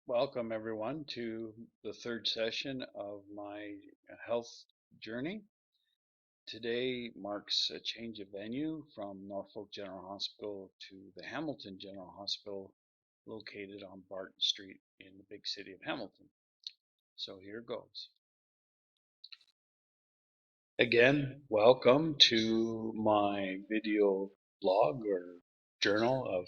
Welcome, everyone, to the third session of my health journey. Today marks a change of venue from Norfolk General Hospital to the Hamilton General Hospital, located on Barton Street in the big city of Hamilton. So here goes. Again, welcome to my video blog or journal of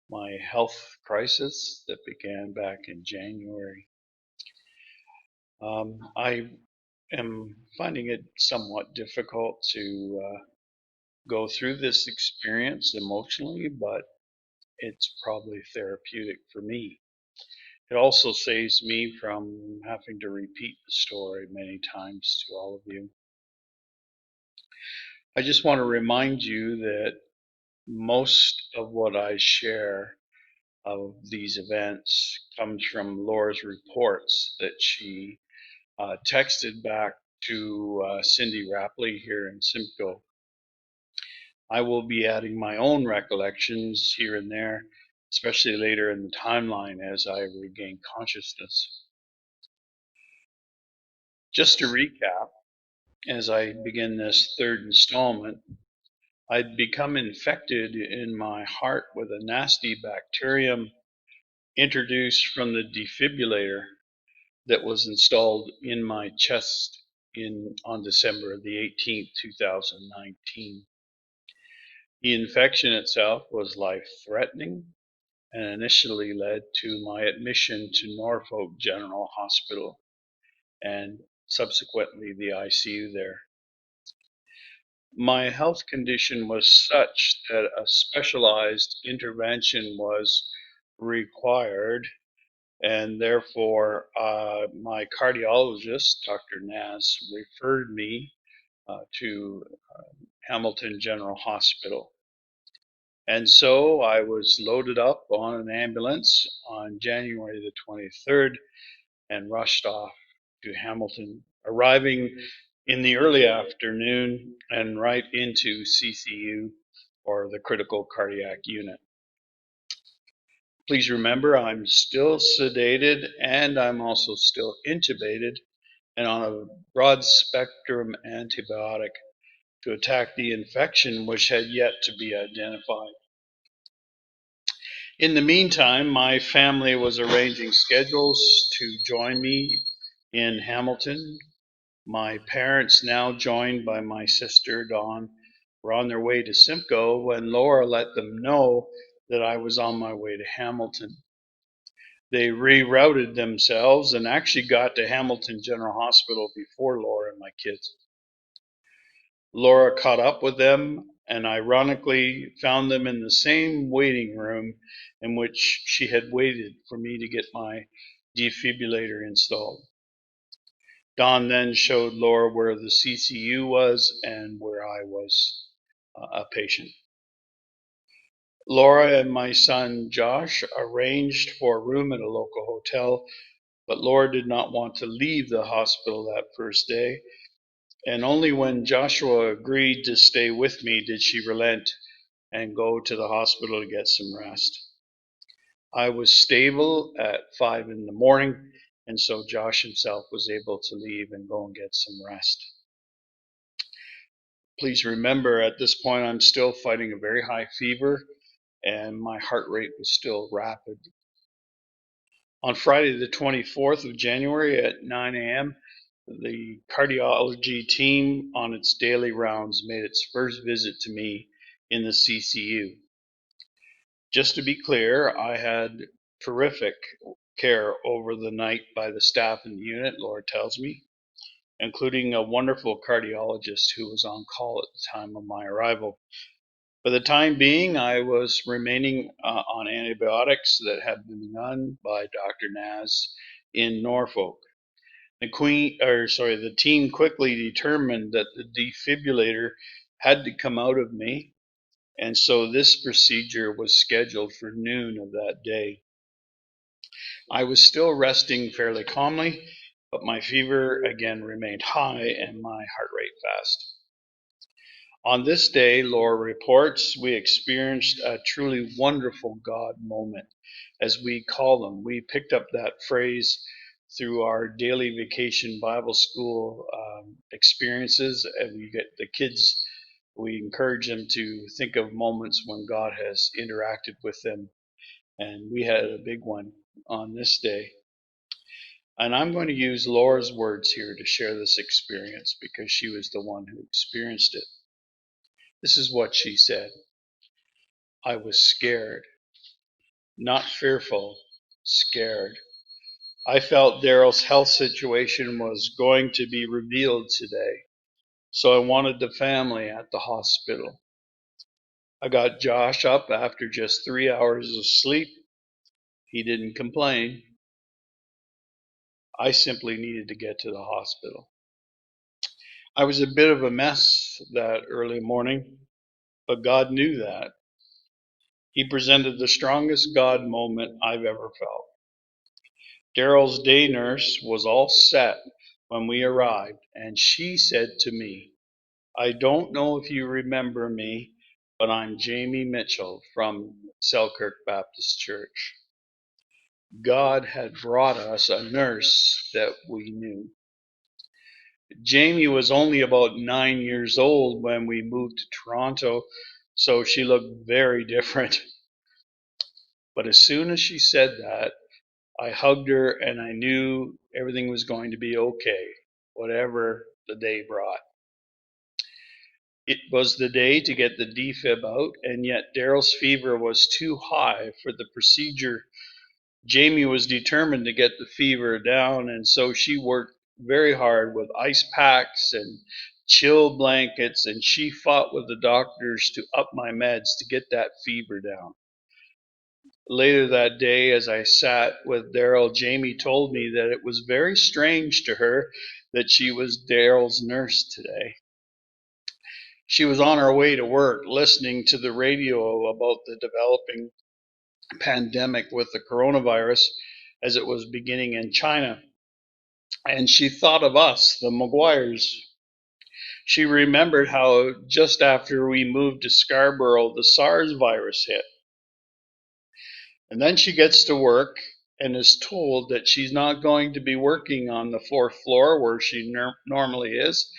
my health crisis that began back in January. I am finding it somewhat difficult to go through this experience emotionally, but it's probably therapeutic for me. It also saves me from having to repeat the story many times to all of you. I just want to remind you that most of what I share of these events comes from Laura's reports that she texted back to Cindy Rapley here in Simcoe. I will be adding my own recollections here and there, especially later in the timeline as I regain consciousness. Just to recap, as I begin this third installment, I'd become infected in my heart with a nasty bacterium introduced from the defibrillator that was installed in my chest on December the 18th, 2019. The infection itself was life-threatening and initially led to my admission to Norfolk General Hospital and subsequently the ICU there. My health condition was such that a specialized intervention was required, and therefore my cardiologist, Dr. Naz, referred me to Hamilton General Hospital. And so I was loaded up on an ambulance on January the 23rd and rushed off to Hamilton, arriving in the early afternoon and right into CCU, or the critical cardiac unit. Please remember, I'm still sedated and I'm also still intubated and on a broad spectrum antibiotic to attack the infection which had yet to be identified. In the meantime, my family was arranging schedules to join me in Hamilton. My parents, now joined by my sister Dawn, were on their way to Simcoe when Laura let them know that I was on my way to Hamilton. They rerouted themselves and actually got to Hamilton General Hospital before Laura and my kids. Laura caught up with them and ironically found them in the same waiting room in which she had waited for me to get my defibrillator installed. Don then showed Laura where the CCU was and where I was a patient. Laura and my son Josh arranged for a room at a local hotel, but Laura did not want to leave the hospital that first day, and only when Joshua agreed to stay with me did she relent and go to the hospital to get some rest. I was stable at 5 in the morning, and so Josh himself was able to leave and go and get some rest. Please remember, at this point, I'm still fighting a very high fever, and my heart rate was still rapid. On Friday, the 24th of January at 9 a.m., the cardiology team on its daily rounds made its first visit to me in the CCU. Just to be clear, I had terrific care over the night by the staff in the unit, Laura tells me, including a wonderful cardiologist who was on call at the time of my arrival. For the time being, I was remaining on antibiotics that had been begun by Dr. Naz in Norfolk. The team quickly determined that the defibrillator had to come out of me, and so this procedure was scheduled for noon of that day. I was still resting fairly calmly, but my fever again remained high and my heart rate fast. On this day, Laura reports, we experienced a truly wonderful God moment, as we call them. We picked up that phrase through our daily vacation Bible school experiences, and we get the kids, we encourage them to think of moments when God has interacted with them, and we had a big one on this day. And I'm going to use Laura's words here to share this experience because she was the one who experienced it. This is what she said. I was scared, not fearful, scared. I felt Darrell's health situation was going to be revealed today, so I wanted the family at the hospital. I got Josh up after just 3 hours of sleep. He didn't complain. I simply needed to get to the hospital. I was a bit of a mess that early morning, but God knew that. He presented the strongest God moment I've ever felt. Darrell's day nurse was all set when we arrived, and she said to me, I don't know if you remember me, but I'm Jamie Mitchell from Selkirk Baptist Church. God had brought us a nurse that we knew. Jamie was only about 9 years old when we moved to Toronto, so she looked very different. But as soon as she said that, I hugged her and I knew everything was going to be okay, whatever the day brought. It was the day to get the defib out, and yet Darrell's fever was too high for the procedure. Jamie was determined to get the fever down, and so she worked very hard with ice packs and chill blankets, and she fought with the doctors to up my meds to get that fever down. Later that day, as I sat with Darrell, Jamie told me that it was very strange to her that she was Darrell's nurse today. She was on her way to work listening to the radio about the developing pandemic with the coronavirus as it was beginning in China. And she thought of us, the Maguires. She remembered how just after we moved to Scarborough, the SARS virus hit. And then she gets to work and is told that she's not going to be working on the fourth floor where she normally is,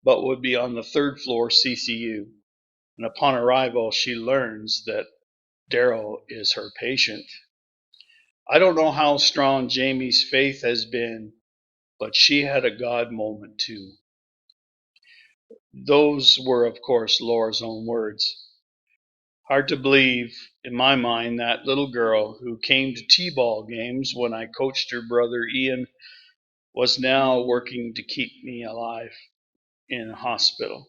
but would be on the third floor CCU. And upon arrival, she learns that Darrell is her patient. I don't know how strong Jamie's faith has been, but she had a God moment too. Those were, of course, Laura's own words. Hard to believe, in my mind, that little girl who came to T-ball games when I coached her brother Ian was now working to keep me alive in a hospital.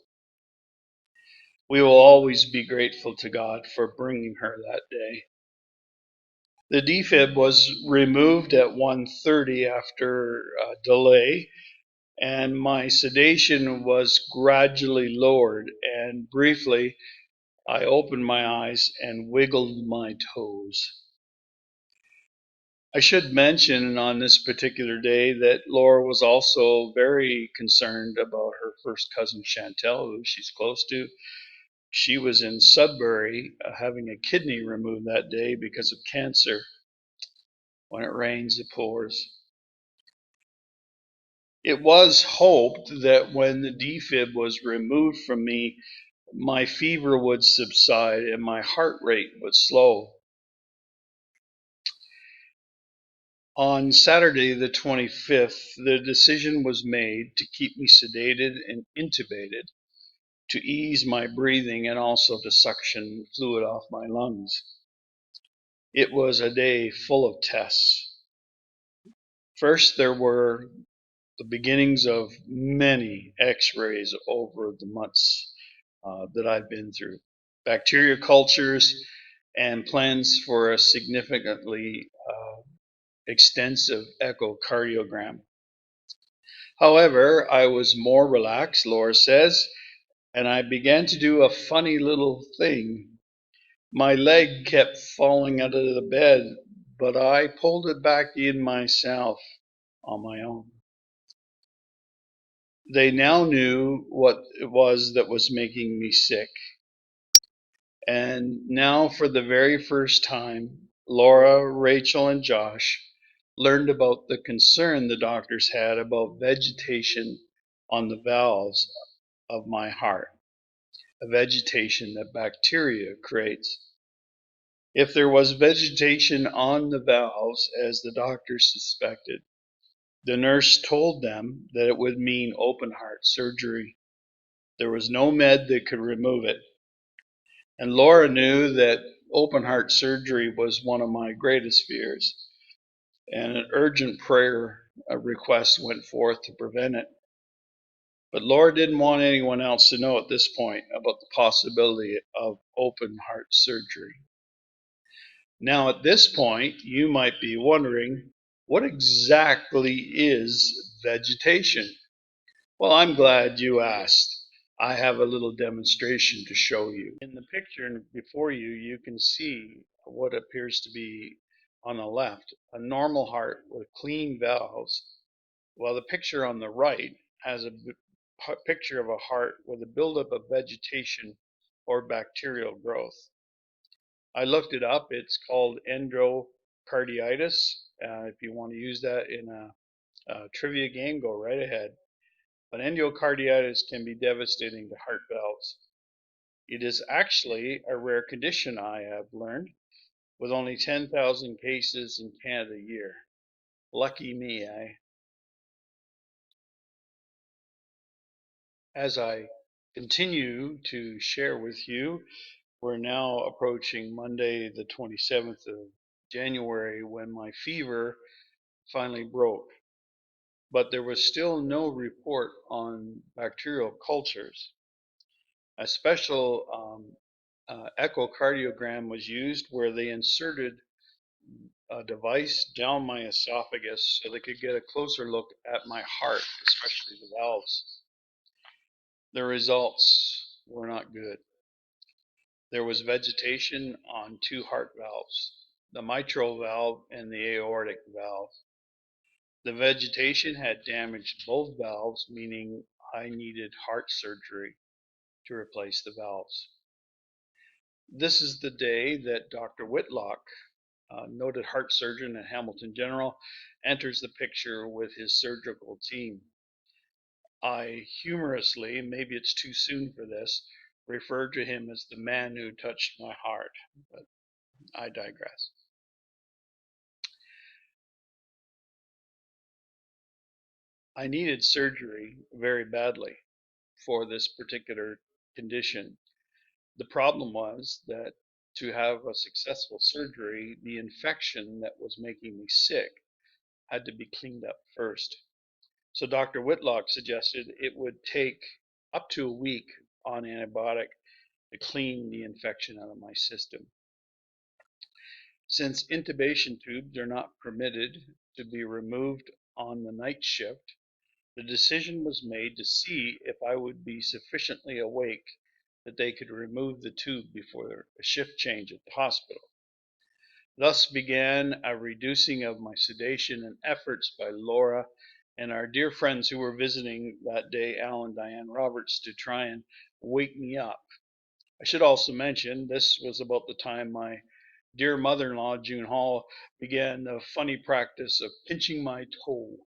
We will always be grateful to God for bringing her that day. The defib was removed at 1:30 after a delay, and my sedation was gradually lowered, and briefly I opened my eyes and wiggled my toes. I should mention on this particular day that Laura was also very concerned about her first cousin Chantel, who she's close to. She was in Sudbury having a kidney removed that day because of cancer. When it rains, it pours. It was hoped that when the defib was removed from me, my fever would subside and my heart rate would slow. On Saturday, the 25th, the decision was made to keep me sedated and intubated, to ease my breathing and also to suction fluid off my lungs. It was a day full of tests. First, there were the beginnings of many x-rays over the months that I've been through. Bacteria cultures and plans for a significantly extensive echocardiogram. However, I was more relaxed, Laura says, and I began to do a funny little thing. My leg kept falling out of the bed, but I pulled it back in myself on my own. They now knew what it was that was making me sick. And now, for the very first time, Laura, Rachel, and Josh learned about the concern the doctors had about vegetation on the valves of my heart, a vegetation that bacteria creates. If there was vegetation on the valves, as the doctors suspected, the nurse told them that it would mean open heart surgery. There was no med that could remove it. And Laura knew that open heart surgery was one of my greatest fears, and an urgent prayer request went forth to prevent it. But Laura didn't want anyone else to know at this point about the possibility of open heart surgery. Now, at this point, you might be wondering, what exactly is vegetation? Well, I'm glad you asked. I have a little demonstration to show you. In the picture before you, you can see what appears to be, on the left, a normal heart with clean valves, while the picture on the right has a picture of a heart with a buildup of vegetation or bacterial growth. I looked it up. It's called endocarditis. If you want to use that in a trivia game, go right ahead. But endocarditis can be devastating to heart valves. It is actually a rare condition, I have learned, with only 10,000 cases in Canada a year. Lucky me, eh? As I continue to share with you, we're now approaching Monday, the 27th of January, when my fever finally broke. But there was still no report on bacterial cultures. A special echocardiogram was used where they inserted a device down my esophagus so they could get a closer look at my heart, especially the valves. The results were not good. There was vegetation on two heart valves, the mitral valve and the aortic valve. The vegetation had damaged both valves, meaning I needed heart surgery to replace the valves. This is the day that Dr. Whitlock, noted heart surgeon at Hamilton General, enters the picture with his surgical team. I humorously, maybe it's too soon for this, refer to him as the man who touched my heart, but I digress. I needed surgery very badly for this particular condition. The problem was that to have a successful surgery, the infection that was making me sick had to be cleaned up first. So Dr. Whitlock suggested it would take up to a week on antibiotic to clean the infection out of my system. Since intubation tubes are not permitted to be removed on the night shift, the decision was made to see if I would be sufficiently awake that they could remove the tube before a shift change at the hospital. Thus began a reducing of my sedation and efforts by Laura and our dear friends who were visiting that day, Al and Diane Roberts, to try and wake me up. I should also mention this was about the time my dear mother-in-law, June Hall, began the funny practice of pinching my toe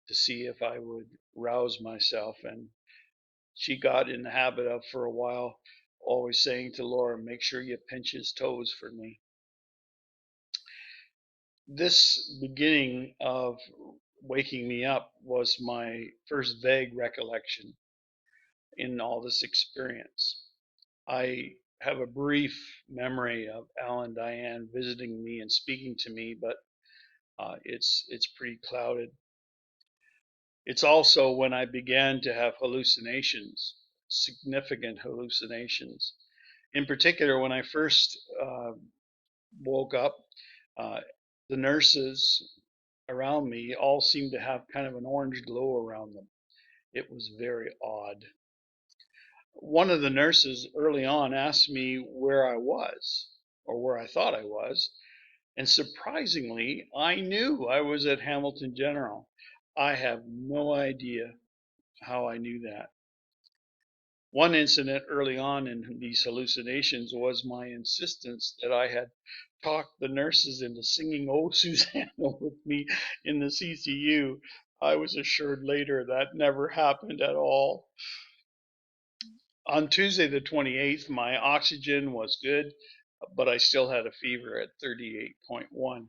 to see if I would rouse myself. And she got in the habit of, for a while, always saying to Laura, make sure you pinch his toes for me. This beginning of waking me up was my first vague recollection in all this experience. I have a brief memory of Al and Diane visiting me and speaking to me, but it's pretty clouded. It's also when I began to have hallucinations, significant hallucinations. In particular, when I first woke up, uh, the nurses around me all seemed to have kind of an orange glow around them. It was very odd. One of the nurses early on asked me where I was, or where I thought I was, and surprisingly, I knew I was at Hamilton General. I have no idea how I knew that. One incident early on in these hallucinations was my insistence that I had talked the nurses into singing "Oh Susanna" with me in the CCU. I was assured later that never happened at all. On Tuesday, the 28th, my oxygen was good, but I still had a fever at 38.1.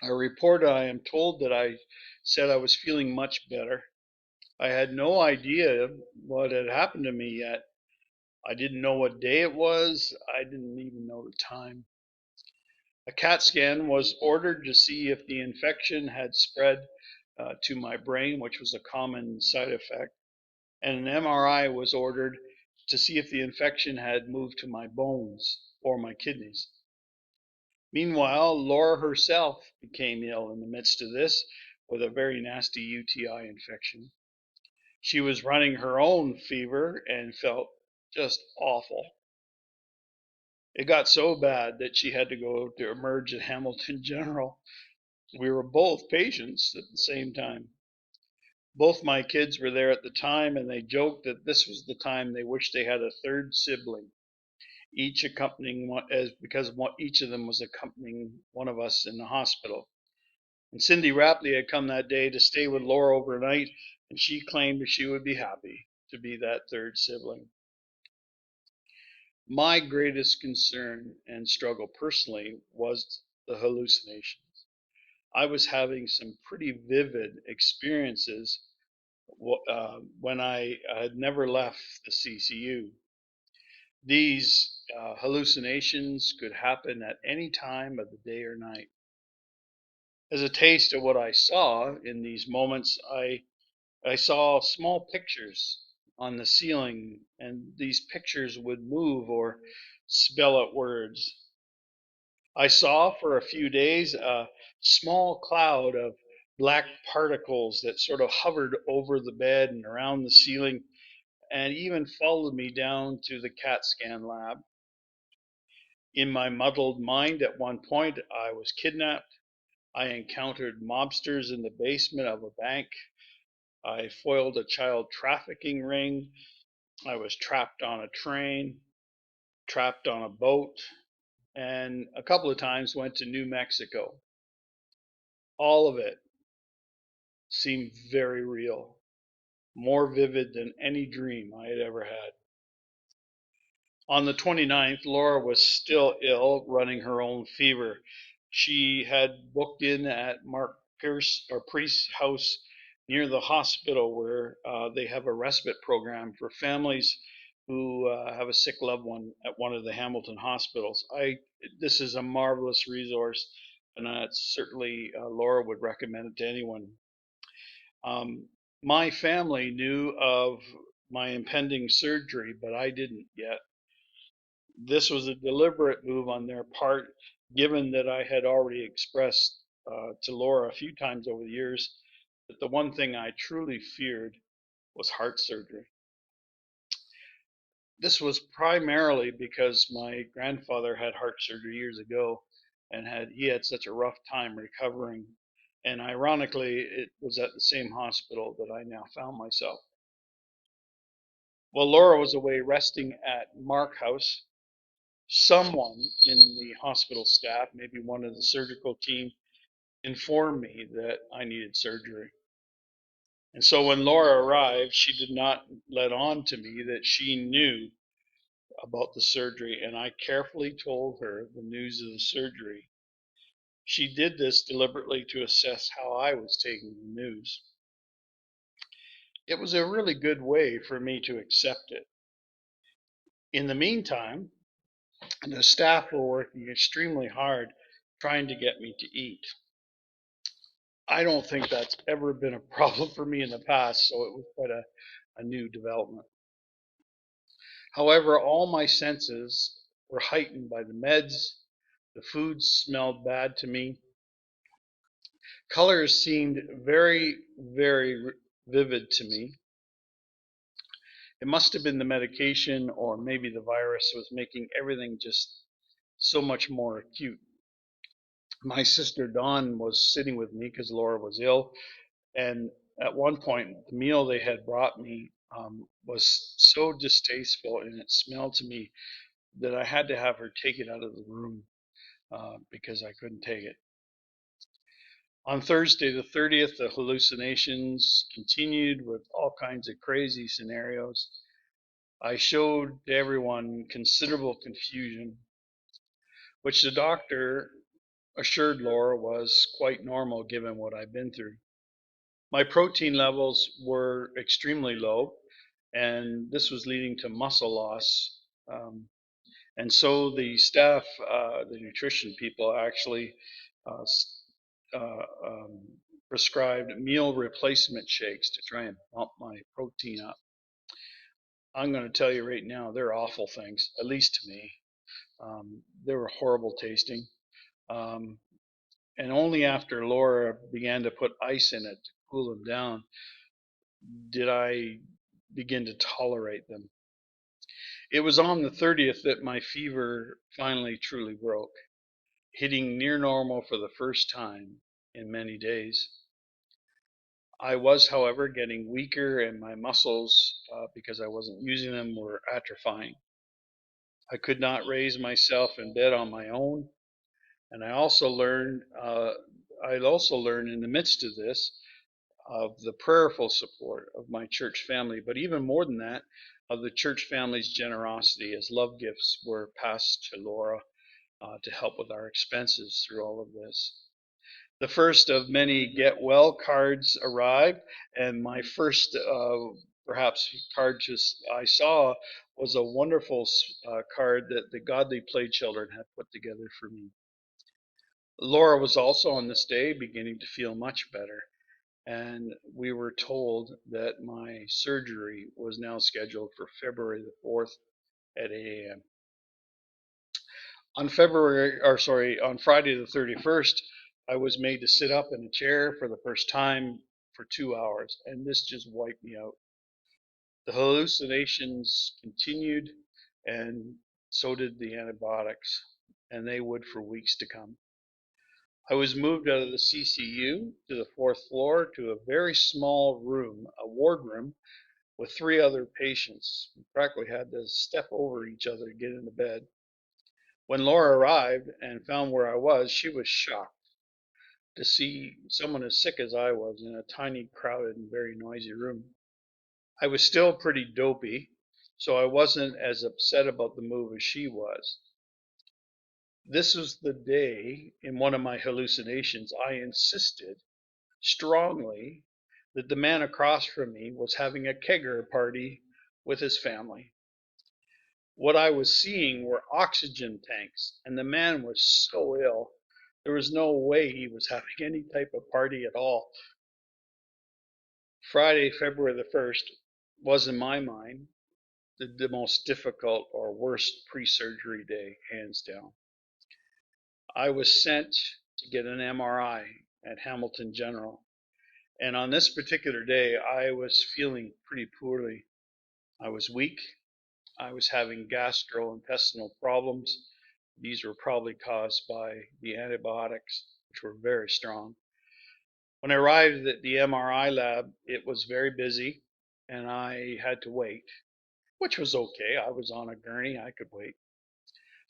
I report I am told that I said I was feeling much better. I had no idea what had happened to me yet. I didn't know what day it was. I didn't even know the time. A CAT scan was ordered to see if the infection had spread to my brain, which was a common side effect, and an MRI was ordered to see if the infection had moved to my bones or my kidneys. Meanwhile, Laura herself became ill in the midst of this with a very nasty UTI infection. She was running her own fever and felt just awful. It got so bad that she had to go to emerge at Hamilton General. We were both patients at the same time. Both my kids were there at the time, and they joked that this was the time they wished they had a third sibling, each accompanying one, as because each of them was accompanying one of us in the hospital. And Cindy Rapley had come that day to stay with Laura overnight, and she claimed that she would be happy to be that third sibling. My greatest concern and struggle personally was the hallucinations. I was having some pretty vivid experiences when I had never left the CCU. These hallucinations could happen at any time of the day or night. As a taste of what I saw in these moments, I saw small pictures on the ceiling, and these pictures would move or spell out words. I saw for a few days a small cloud of black particles that sort of hovered over the bed and around the ceiling and even followed me down to the CAT scan lab. In my muddled mind, at one point, I was kidnapped. I encountered mobsters in the basement of a bank. I foiled a child trafficking ring. I was trapped on a train, trapped on a boat, and a couple of times went to New Mexico. All of it seemed very real, more vivid than any dream I had ever had. On the 29th, Laura was still ill, running her own fever. She had booked in at Mark Pierce or Priest's house near the hospital where they have a respite program for families who have a sick loved one at one of the Hamilton hospitals. This is a marvelous resource, and certainly Laura would recommend it to anyone. My family knew of my impending surgery, but I didn't yet. This was a deliberate move on their part, given that I had already expressed to Laura a few times over the years that the one thing I truly feared was heart surgery. This was primarily because my grandfather had heart surgery years ago, and he had such a rough time recovering. And ironically, it was at the same hospital that I now found myself. While Laura was away resting at Mark House, someone in the hospital staff, maybe one of the surgical team, informed me that I needed surgery. And so when Laura arrived, she did not let on to me that she knew about the surgery, and I carefully told her the news of the surgery. She did this deliberately to assess how I was taking the news. It was a really good way for me to accept it. In the meantime, the staff were working extremely hard trying to get me to eat. I don't think that's ever been a problem for me in the past, so it was quite a new development. However, all my senses were heightened by the meds. The food smelled bad to me. Colors seemed very vivid to me. It must have been the medication, or maybe the virus was making everything just so much more acute. My sister Dawn was sitting with me because Laura was ill, and At one point, the meal they had brought me was so distasteful and it smelled to me that I had to have her take it out of the room because I couldn't take it. On Thursday, the 30th, the hallucinations continued with all kinds of crazy scenarios. I showed everyone considerable confusion, which the doctor assured Laura was quite normal given what I've been through. My protein levels were extremely low, and this was leading to muscle loss. And so the staff, the nutrition people, actually uh, uh, um, prescribed meal replacement shakes to try and bump my protein up. I'm going to tell you right now, they're awful things, at least to me. They were horrible tasting. Um, and only after Laura began to put ice in it to cool them down did I begin to tolerate them. It was on the 30th that my fever finally truly broke, hitting near normal for the first time in many days. I was, however, getting weaker, and my muscles, because I wasn't using them, were atrophying. I could not raise myself in bed on my own, and I'd also learned in the midst of this of the prayerful support of my church family, but even more than that, of the church family's generosity as love gifts were passed to Laura to help with our expenses through all of this. The first of many get well cards arrived, and my first perhaps card just I saw was a wonderful card that the Godly Play Children had put together for me. Laura was also on this day beginning to feel much better, and we were told that my surgery was now scheduled for February the 4th at 8 a.m. On Friday the 31st, I was made to sit up in a chair for the first time for 2 hours, and this just wiped me out. The hallucinations continued, and so did the antibiotics, and they would for weeks to come. I was moved out of the CCU to the fourth floor to a very small room, a ward room, with three other patients. We practically had to step over each other to get into bed. When Laura arrived and found where I was, she was shocked to see someone as sick as I was in a tiny, crowded, and very noisy room. I was still pretty dopey, so I wasn't as upset about the move as she was. This was the day in one of my hallucinations I insisted strongly that the man across from me was having a kegger party with his family. What I was seeing were oxygen tanks, and the man was so ill, there was no way he was having any type of party at all. Friday, February the 1st, was in my mind the most difficult or worst pre surgery day, hands down. I was sent to get an MRI at Hamilton General, and on this particular day, I was feeling pretty poorly. I was weak. I was having gastrointestinal problems. These were probably caused by the antibiotics, which were very strong. When I arrived at the MRI lab, it was very busy and I had to wait, which was okay. I was on a gurney, I could wait.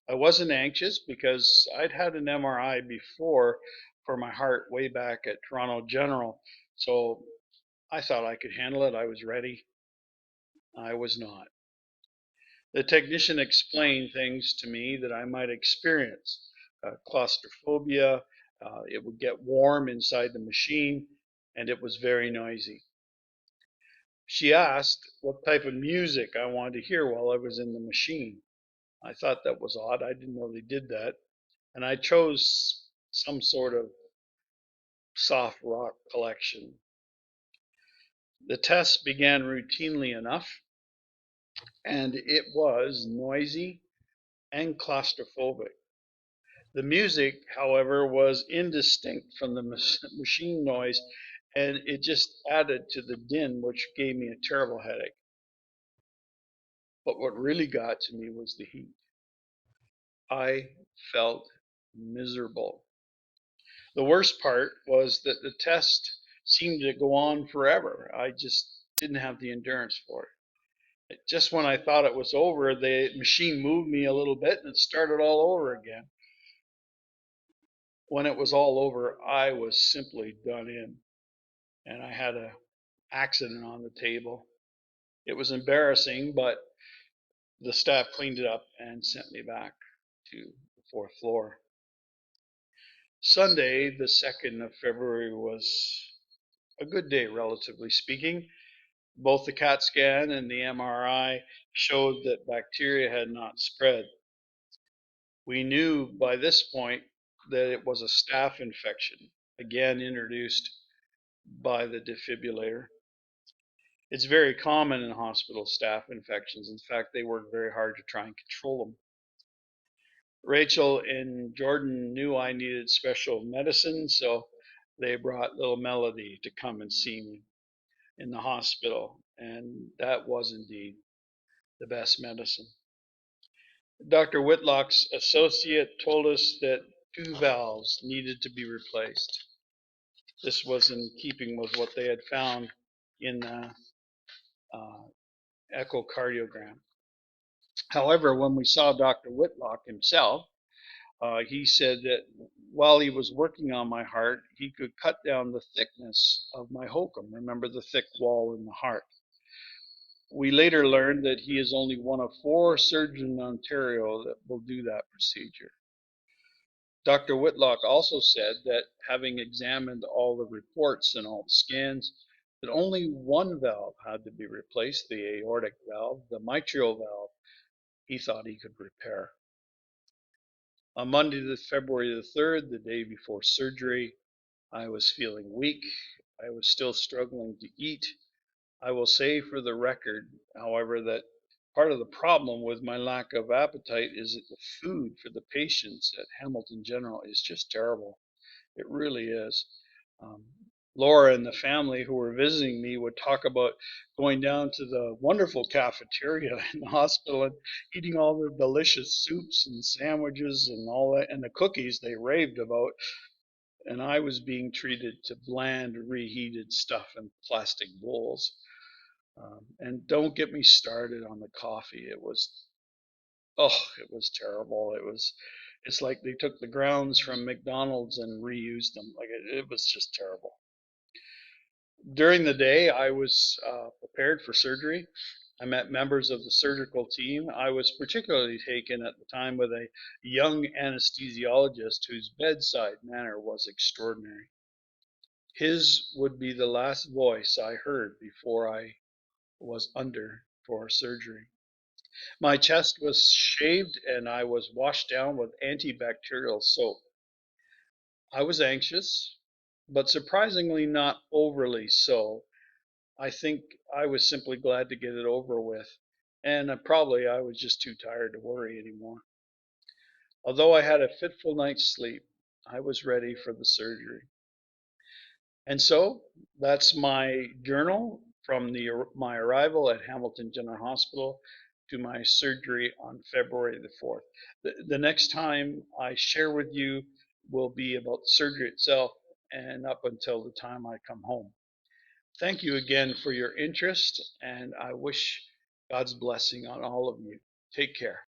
I wasn't anxious because I'd had an MRI before for my heart way back at Toronto General, so I thought I could handle it. I was ready. I was not. The technician explained things to me that I might experience claustrophobia, it would get warm inside the machine, and it was very noisy. She asked what type of music I wanted to hear while I was in the machine. I thought that was odd. I didn't know they did that. And I chose some sort of soft rock collection. The test began routinely enough, and it was noisy and claustrophobic. The music, however, was indistinct from the machine noise, and it just added to the din, which gave me a terrible headache. But what really got to me was the heat. I felt miserable. The worst part was that the test seemed to go on forever. I just didn't have the endurance for it. Just when I thought it was over, the machine moved me a little bit and it started all over again. When it was all over, I was simply done in, and I had an accident on the table. It was embarrassing, but the staff cleaned it up and sent me back to the fourth floor. Sunday, the 2nd of February, was a good day, relatively speaking. Both the CAT scan and the MRI showed that bacteria had not spread. We knew by this point that it was a staph infection, again introduced by the defibrillator. It's very common in hospital staph infections. In fact, they work very hard to try and control them. Rachel and Jordan knew I needed special medicine, so they brought little Melody to come and see me in the hospital, and that was indeed the best medicine. Dr. Whitlock's associate told us that 2 valves needed to be replaced. This was in keeping with what they had found in the uh, echocardiogram. However, when we saw Dr. Whitlock himself, he said that while he was working on my heart, he could cut down the thickness of my hokum. Remember the thick wall in the heart. We later learned that he is only one of 4 surgeons in Ontario that will do that procedure. Dr. Whitlock also said that having examined all the reports and all the scans, that only 1 valve had to be replaced, the aortic valve, the mitral valve, he thought he could repair. On Monday, February the 3rd, the day before surgery, I was feeling weak. I was still struggling to eat. I will say for the record, however, that part of the problem with my lack of appetite is that the food for the patients at Hamilton General is just terrible. It really is. Um, Laura and the family who were visiting me would talk about going down to the wonderful cafeteria in the hospital and eating all the delicious soups and sandwiches and all that, and the cookies they raved about. And I was being treated to bland, reheated stuff in plastic bowls. And don't get me started on the coffee. It was terrible. It's like they took the grounds from McDonald's and reused them. Like it was just terrible. During the day, I was prepared for surgery. I met members of the surgical team. I was particularly taken at the time with a young anesthesiologist whose bedside manner was extraordinary. His would be the last voice I heard before I was under for surgery. My chest was shaved and I was washed down with antibacterial soap. I was anxious, but surprisingly not overly so. I think I was simply glad to get it over with, and probably I was just too tired to worry anymore. Although I had a fitful night's sleep, I was ready for the surgery. And so that's my journal from my arrival at Hamilton General Hospital to my surgery on February the 4th. The next time I share with you will be about the surgery itself and up until the time I come home. Thank you again for your interest, and I wish God's blessing on all of you. Take care.